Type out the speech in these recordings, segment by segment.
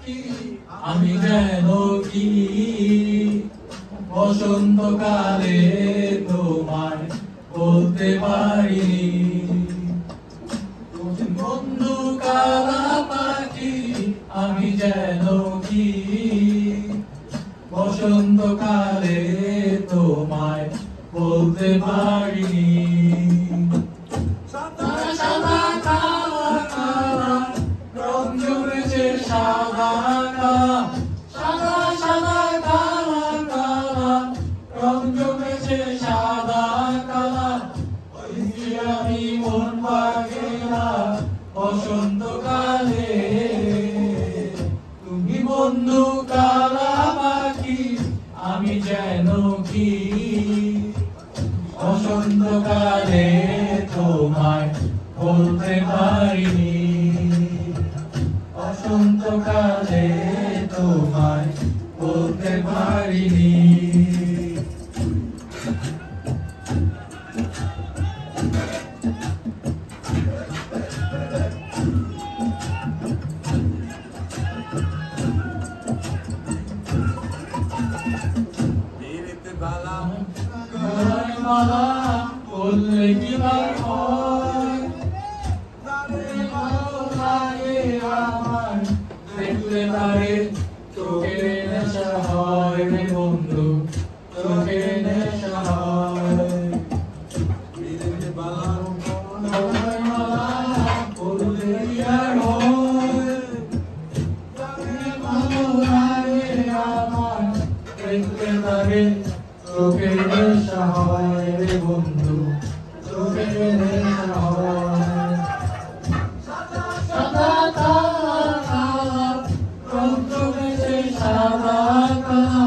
পাখি আমি যেন কি বসন্তকালে তোমায় বলতে পারিনি বন্ধু কালা পাখি আমি যেন কি বসন্তকালে তোমায় বলতে পারিনি সাদা সাদা কালা কালা রং জমেছে সাদা কালা সাদা সাদা কালা কালা রং জমেছে সাদা কালা ওই যে আমি মন পাগেলা বসন্তকালে তুমি বন্ধু কালা পাখি আমি যেন কি বসন্তকালে তোমায় বলতে পারিনি বসন্তকালে তোমায় বলতে পারিনি মালা বললে কি হয় ভালো লাগে আমার দেখলে তারে চোখের নেশা হয় রে বন্ধু চোখের নেশা হয় মালা বললে কি হয় ভালো লাগে আমার দেখলে তারে চোখের নেশা হয় রে বন্ধু চোখের নেশা হয় সাদা কালা কালা রং জমেছে সাদা কালা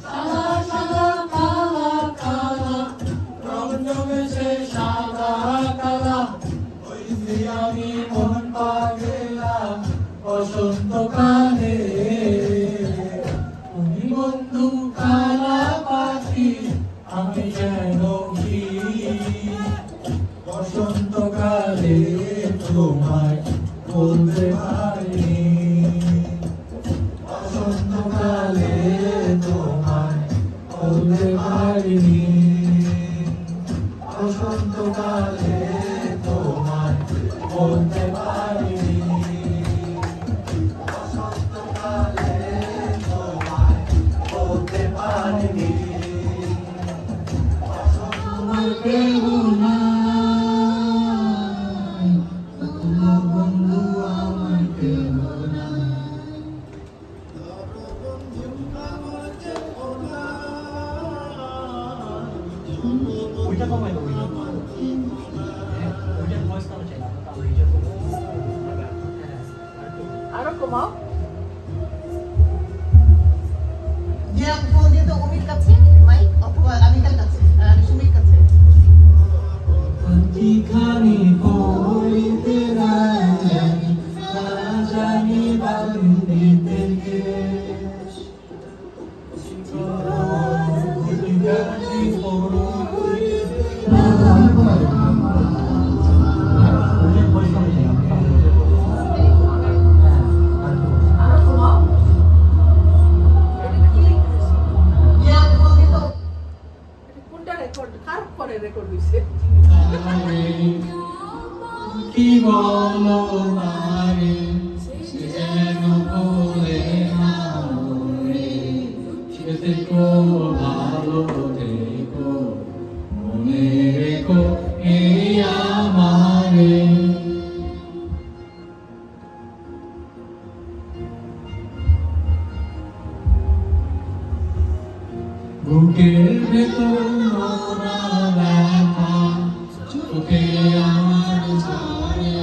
সাদা সাদা কালা কালা রং জমেছে সাদা কালা ওই যে আমি মন পাগেলা বসন্তকালে তুমি বন্ধু কালা পাখি আমি যেন কি বসন্তকালে তোমায় বলতে পারিনি বসন্তকালে তোমায় বলতে পারিনি বসন্তকালে তোমায় বলতে পারিনি বসন্তকালে তোমায় বলতে পারিনি কেউ নাই তোমার বন্ধু আমার কেউ নাই ওইটা কমাই দেবো ওইটার ভয়েস কম চাই আরো কমাও যে ফোন দিয়ে তো অমির কাছে মাইক অথবা আমিতার কাছে সুমির কাছে খানি বলিতে না জানি বান্দিতে কি বলো নারে যেন বলে না রে দেখো ভালো দেখো মনে রেখো এই আমারে বুকের ভেতর নোনা ব্যথা চোখে আমার ঝরে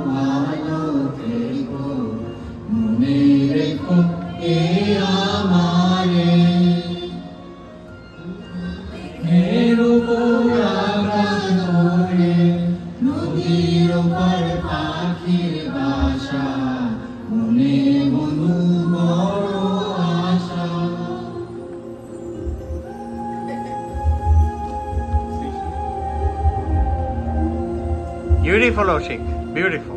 ভালো থেকো বাসা মনে মনু বড় আশা Beautiful, Oshik. Beautiful.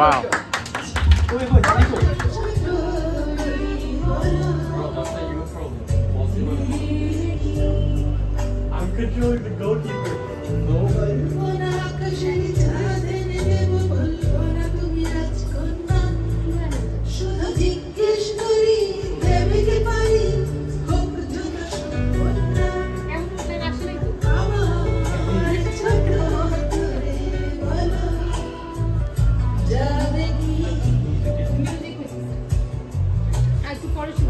Wow. I'm controlling the goalkeeper.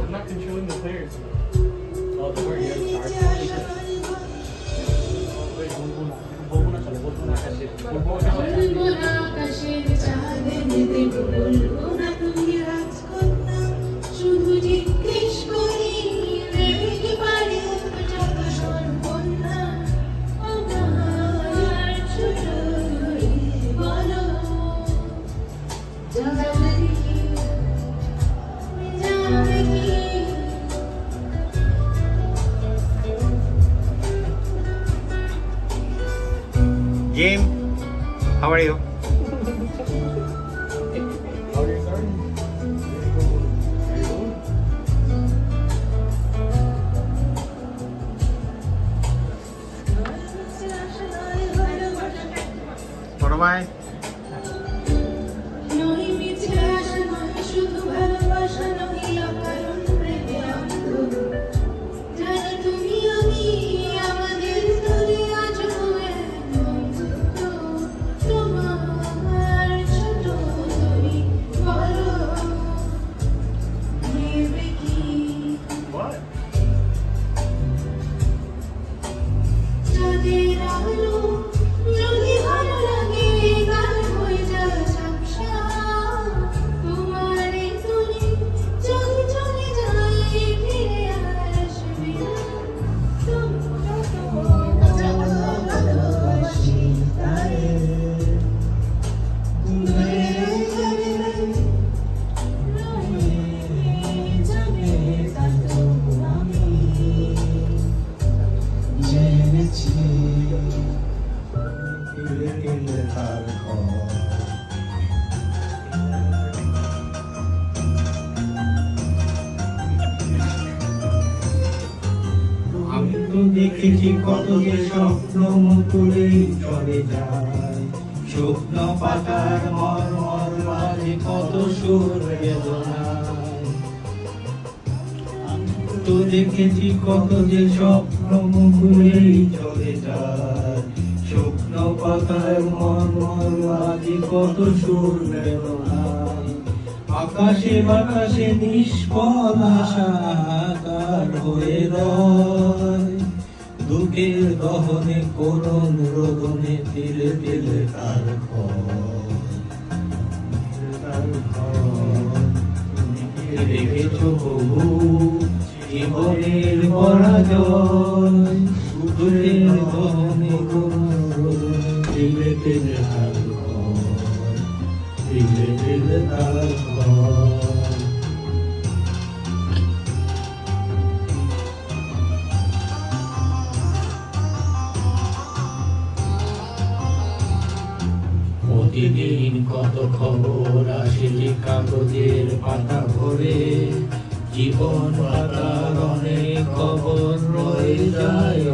I'm not controlling the players. Oh, don't worry, you have Game, how are you? How are you starting? What am I? দেখেছি কত যে স্বপ্ন মুকুলে চলে যায় শুকন পাতার মরমর মাঝে কত সুর বেদনায় তো দেখেছি কত যে স্বপ্ন মুকুলে চলে যায় শুকন পাতার মরমর মাঝে কত সুর বেদনায় আকাশে বাতাসে নিষ্ফল আশা তার হয়ে রয় দুঃখের দহনে করুণ রোদনে তিলে তিলে তার দেখেছ বহু জীবনের পরাজয় সুখের গহনে টেনে টেনে তার ঘর টেনে টেনে তার ঘর প্রতিদিন কত খবর আসে কাগজের পাতা ভরে জীবন পাতার অনেক খবর রয়ে যায়